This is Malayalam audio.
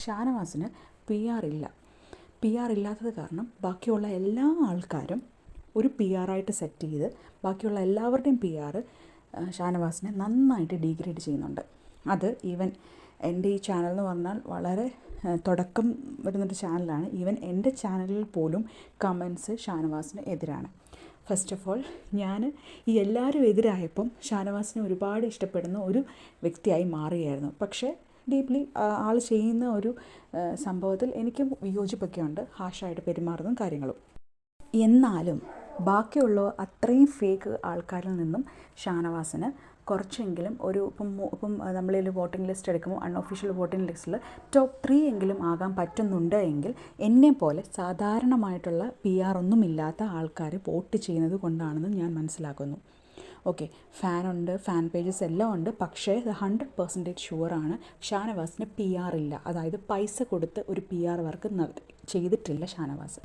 ഷാനവാസിന് പി ആർ ഇല്ല. പി ആർ ഇല്ലാത്തത് കാരണം ബാക്കിയുള്ള എല്ലാ ആൾക്കാരും ഒരു പി ആറായിട്ട് സെറ്റ് ചെയ്ത് ബാക്കിയുള്ള എല്ലാവരുടെയും പി ആർ ഷാനവാസിനെ നന്നായിട്ട് ഡീഗ്രേഡ് ചെയ്യുന്നുണ്ട്. അത് ഈവൻ എൻ്റെ ഈ ചാനൽ എന്ന് പറഞ്ഞാൽ വളരെ തുടക്കം വരുന്നൊരു ചാനലാണ്. ഈവൻ എൻ്റെ ചാനലിൽ പോലും കമൻസ് ഷാനവാസിന് എതിരാണ്. ഫസ്റ്റ് ഓഫ് ഓൾ ഞാൻ ഈ എല്ലാവരും എതിരായപ്പം ഷാനവാസിനെ ഒരുപാട് ഇഷ്ടപ്പെടുന്ന ഒരു വ്യക്തിയായി മാറുകയായിരുന്നു. പക്ഷേ ഡീപ്ലി ആൾ ചെയ്യുന്ന ഒരു സംഭവത്തിൽ എനിക്കും വിയോജിപ്പൊക്കെ ഉണ്ട്, ഹാഷായിട്ട് പെരുമാറുന്നതും കാര്യങ്ങളും. എന്നാലും ബാക്കിയുള്ള അത്രയും ഫേക്ക് ആൾക്കാരിൽ നിന്നും ഷാനവാസിന് കുറച്ചെങ്കിലും ഒരു ഇപ്പം നമ്മളിൽ വോട്ടിംഗ് ലിസ്റ്റ് എടുക്കുമ്പോൾ അൺഒഫീഷ്യൽ വോട്ടിംഗ് ലിസ്റ്റിൽ ടോപ്പ് 3 എങ്കിലും ആകാൻ പറ്റുന്നുണ്ട് എങ്കിൽ എന്നെപ്പോലെ സാധാരണമായിട്ടുള്ള പി ആർ ഒന്നുമില്ലാത്ത ആൾക്കാർ വോട്ട് ചെയ്യുന്നത് കൊണ്ടാണെന്ന് ഞാൻ മനസ്സിലാക്കുന്നു. ഓക്കെ, ഫാനുണ്ട്, ഫാൻ പേജസ് എല്ലാം ഉണ്ട്. പക്ഷേ 100% ഷുവറാണ് ഷാനവാസിന് പി ആർ ഇല്ല. അതായത് പൈസ കൊടുത്ത് ഒരു പി ആർ വർക്ക് ചെയ്തിട്ടില്ല ഷാനവാസ്.